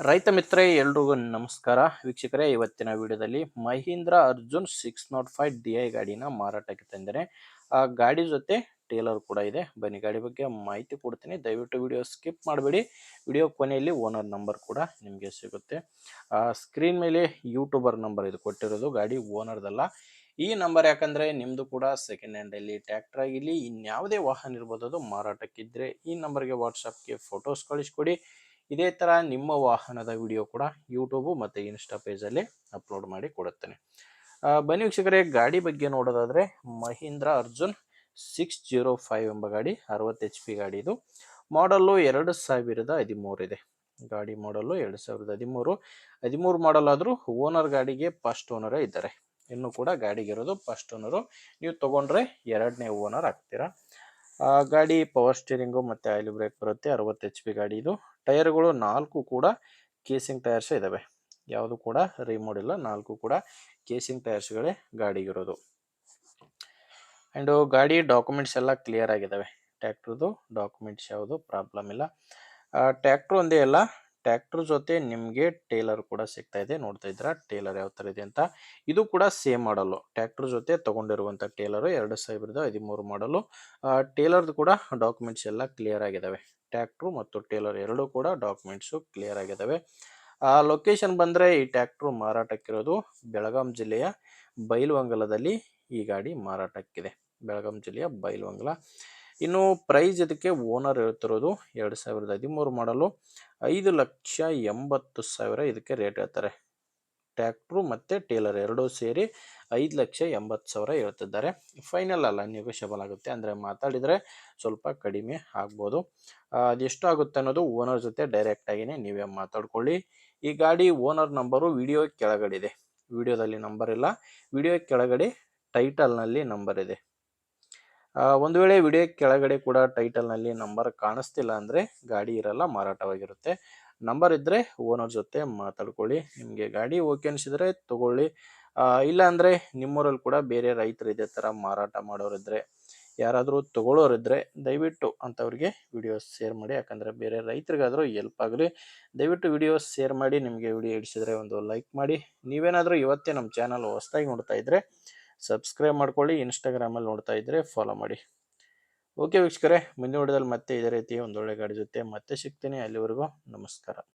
ರೈತ ಮಿತ್ರ ಎಲ್ರಿಗೂ ನಮಸ್ಕಾರ ವೀಕ್ಷಕರೇ. ಇವತ್ತಿನ ವಿಡಿಯೋದಲ್ಲಿ ಮಹೀಂದ್ರ ಅರ್ಜುನ್ 605 DI ಗಾಡಿನ ಮಾರಾಟಕ್ಕೆ ತಂದರೆ ಆ ಗಾಡಿ ಜೊತೆ ಟೇಲರ್ ಕೂಡ ಇದೆ. ಬನ್ನಿ ಗಾಡಿ ಬಗ್ಗೆ ಮಾಹಿತಿ ಕೊಡ್ತೀನಿ, ದಯವಿಟ್ಟು ವಿಡಿಯೋ ಸ್ಕಿಪ್ ಮಾಡಬೇಡಿ. ವಿಡಿಯೋ ಕೊನೆಯಲ್ಲಿ ಓನರ್ ನಂಬರ್ ಕೂಡ ನಿಮಗೆ ಸಿಗುತ್ತೆ. ಸ್ಕ್ರೀನ್ ಮೇಲೆ ಯೂಟ್ಯೂಬರ್ ನಂಬರ್ ಇದು ಕೊಟ್ಟಿರೋದು, ಗಾಡಿ ಓನರ್ದಲ್ಲ. ಈ ನಂಬರ್ ಯಾಕಂದ್ರೆ ನಿಮ್ದು ಕೂಡ ಸೆಕೆಂಡ್ ಹ್ಯಾಂಡ್ ಅಲ್ಲಿ ಟ್ರ್ಯಾಕ್ಟರ್ ಆಗಿರಲಿ ಇನ್ಯಾವುದೇ ವಾಹನ ಇರ್ಬೋದು ಅದು ಮಾರಾಟಕ್ಕಿದ್ರೆ ಈ ನಂಬರ್ಗೆ ವಾಟ್ಸಪ್ಗೆ ಫೋಟೋಸ್ ಕಳಿಸ್ಕೊಡಿ. ಇದೇ ತರ ನಿಮ್ಮ ವಾಹನದ ವಿಡಿಯೋ ಕೂಡ ಯೂಟ್ಯೂಬ್ ಮತ್ತೆ ಇನ್ಸ್ಟಾ ಪೇಜಲ್ಲಿ ಅಪ್ಲೋಡ್ ಮಾಡಿ ಕೊಡುತ್ತೇನೆ. ಬನ್ನಿ ವೀಕ್ಷಕರೇ, ಗಾಡಿ ಬಗ್ಗೆ ನೋಡೋದಾದ್ರೆ ಮಹೀಂದ್ರ ಅರ್ಜುನ್ 605 ಎಂಬ ಗಾಡಿ 60 HP ಗಾಡಿ. ಇದು ಮಾಡಲ್ಲು 2013 ಇದೆ. ಗಾಡಿ ಮಾಡಲ್ಲು 2013 ಮಾಡಲ್ ಆದ್ರೂ ಓನರ್ ಗಾಡಿಗೆ ಫಸ್ಟ್ ಓನರೇ ಇದ್ದಾರೆ. ಇನ್ನು ಕೂಡ ಗಾಡಿಗೆ ಇರೋದು ಫಸ್ಟ್ ಓನರು. ನೀವು ತಗೊಂಡ್ರೆ ಎರಡನೇ ಓನರ್ ಆಗ್ತೀರಾ. ಗಾಡಿ ಪವರ್ ಸ್ಟೀರಿಂಗು ಮತ್ತೆ ಆಯಿಲ್ ಬ್ರೇಕ್ ಬರುತ್ತೆ. 60 HP ಗಾಡಿ. ಇದು ಟೈರ್ಗಳು 4 ಕೂಡ ಕೇಸಿಂಗ್ ಟೈರ್ಸ್ ಇದಾವೆ, ಯಾವುದು ಕೂಡ ರಿಮೋಡ್ ಇಲ್ಲ. 4 ಕೂಡ ಕೇಸಿಂಗ್ ಟೈರ್ಸ್ಗಳೇ ಗಾಡಿಗಿರೋದು. ಅಂಡ್ ಗಾಡಿ ಡಾಕ್ಯುಮೆಂಟ್ಸ್ ಎಲ್ಲ ಕ್ಲಿಯರ್ ಆಗಿದಾವೆ. ಟ್ರ್ಯಾಕ್ಟರ್ದು ಡಾಕ್ಯುಮೆಂಟ್ಸ್ ಯಾವುದು ಪ್ರಾಬ್ಲಮ್ ಇಲ್ಲ. ಟ್ರ್ಯಾಕ್ಟರ್ ಒಂದೇ ಅಲ್ಲ, ಟ್ರ್ಯಾಕ್ಟರ್ ಜೊತೆ ನಿಮಗೆ ಟೇಲರ್ ಕೂಡ ಸಿಗ್ತಾ ಇದೆ. ನೋಡ್ತಾ ಇದ್ರ ಟೇಲರ್ ಯಾವ ತರ ಇದೆ ಅಂತ. ಇದು ಕೂಡ ಸೇಮ್ ಮಾಡಲು ಟ್ರ್ಯಾಕ್ಟರ್ ಜೊತೆ ತಗೊಂಡಿರುವಂತ ಟೇಲರ್ 2013 ಮಾಡಲು. ಟೇಲರ್ದು ಕೂಡ ಡಾಕ್ಯುಮೆಂಟ್ಸ್ ಎಲ್ಲ ಕ್ಲಿಯರ್ ಆಗಿದಾವೆ. ಟ್ರ್ಯಾಕ್ಟರ್ ಮತ್ತು ಟೇಲರ್ ಎರಡೂ ಕೂಡ ಡಾಕ್ಯುಮೆಂಟ್ಸ್ ಕ್ಲಿಯರ್ ಆಗಿದಾವೆ. ಲೊಕೇಶನ್ ಬಂದ್ರೆ ಈ ಟ್ರ್ಯಾಕ್ಟರ್ ಮಾರಾಟಕ್ಕಿರೋದು ಬೆಳಗಾಂ ಜಿಲ್ಲೆಯ ಬೈಲಹೊಂಗಲದಲ್ಲಿ ಈ ಗಾಡಿ ಮಾರಾಟಕ್ಕಿದೆ. ಬೆಳಗಾಂ ಜಿಲ್ಲೆಯ ಬೈಲಹೊಂಗಲ. ಇನ್ನು ಪ್ರೈಸ್ ಇದಕ್ಕೆ ಓನರ್ ಹೇಳ್ತಿರೋದು 2013 ಮಾಡಲು 5,80,000 ಇದಕ್ಕೆ ರೇಟ್ ಹೇಳ್ತಾರೆ. ಟ್ರ್ಯಾಕ್ಟ್ರು ಮತ್ತೆ ಟೇಲರ್ ಎರಡೂ ಸೇರಿ 5,80,000 ಹೇಳ್ತಿದ್ದಾರೆ. ಫೈನಲ್ ಅಲ್ಲ, ನೆಗೋಷಿಯಬಲ್ ಆಗುತ್ತೆ. ಅಂದ್ರೆ ಮಾತಾಡಿದ್ರೆ ಸ್ವಲ್ಪ ಕಡಿಮೆ ಆಗ್ಬೋದು. ಅದೆಷ್ಟು ಆಗುತ್ತೆ ಅನ್ನೋದು ಓನರ್ ಜೊತೆ ಡೈರೆಕ್ಟ್ ಆಗಿನೇ ನೀವೇ ಮಾತಾಡ್ಕೊಳ್ಳಿ. ಈ ಗಾಡಿ ಓನರ್ ನಂಬರು ವಿಡಿಯೋ ಕೆಳಗಡೆ ಇದೆ. ವಿಡಿಯೋದಲ್ಲಿ ನಂಬರ್ ಇಲ್ಲ, ವಿಡಿಯೋ ಕೆಳಗಡೆ ಟೈಟಲ್ ನಲ್ಲಿ ನಂಬರ್ ಇದೆ. ಒಂದು ವೇಳೆ ವಿಡಿಯೋ ಕೆಳಗಡೆ ಕೂಡ ಟೈಟಲ್ ನಲ್ಲಿ ನಂಬರ್ ಕಾಣಿಸ್ತಿಲ್ಲ ಅಂದ್ರೆ ಗಾಡಿ ಇರಲ್ಲ, ಮಾರಾಟವಾಗಿರುತ್ತೆ. ನಂಬರ್ ಇದ್ರೆ ಓನರ್ ಜೊತೆ ಮಾತಾಡ್ಕೊಳ್ಳಿ. ನಿಮ್ಗೆ ಗಾಡಿ ಓಕೆ ಅನ್ಸಿದ್ರೆ ತಗೊಳ್ಳಿ. ಇಲ್ಲ ಅಂದ್ರೆ ನಿಮ್ಮೂರಲ್ಲಿ ಕೂಡ ಬೇರೆ ರೈತರು ಇದೇ ತರ ಮಾರಾಟ ಮಾಡೋರಿದ್ರೆ, ಯಾರಾದ್ರೂ ತಗೊಳ್ಳೋರಿದ್ರೆ ದಯವಿಟ್ಟು ಅಂತವ್ರಿಗೆ ವಿಡಿಯೋ ಶೇರ್ ಮಾಡಿ. ಯಾಕಂದ್ರೆ ಬೇರೆ ರೈತರಿಗಾದ್ರೂ ಹೆಲ್ಪ್ ಆಗಲಿ. ದಯವಿಟ್ಟು ವಿಡಿಯೋ ಶೇರ್ ಮಾಡಿ. ನಿಮಗೆ ವಿಡಿಯೋ ಹಿಡಿಸಿದ್ರೆ ಒಂದು ಲೈಕ್ ಮಾಡಿ. ನೀವೇನಾದ್ರೂ ಇವತ್ತೇ ನಮ್ಮ ಚಾನಲ್ ಹೊಸದಾಗಿ ನೋಡ್ತಾ ಇದ್ರೆ ಸಬ್ಸ್ಕ್ರೈಬ್ ಮಾಡ್ಕೊಳ್ಳಿ. ಇನ್ಸ್ಟಾಗ್ರಾಮಲ್ಲಿ ನೋಡ್ತಾ ಇದ್ರೆ ಫಾಲೋ ಮಾಡಿ. ಓಕೆ ವೀಕ್ಷಕರೇ, ಮುಂದಿನ ವಿಡಿಯೋದಲ್ಲಿ ಮತ್ತೆ ಇದೇ ರೀತಿ ಒಂದೊಳ್ಳೆ ಗಾಡಿ ಜೊತೆ ಮತ್ತೆ ಸಿಗ್ತೀನಿ. ಅಲ್ಲಿವರೆಗೂ ನಮಸ್ಕಾರ.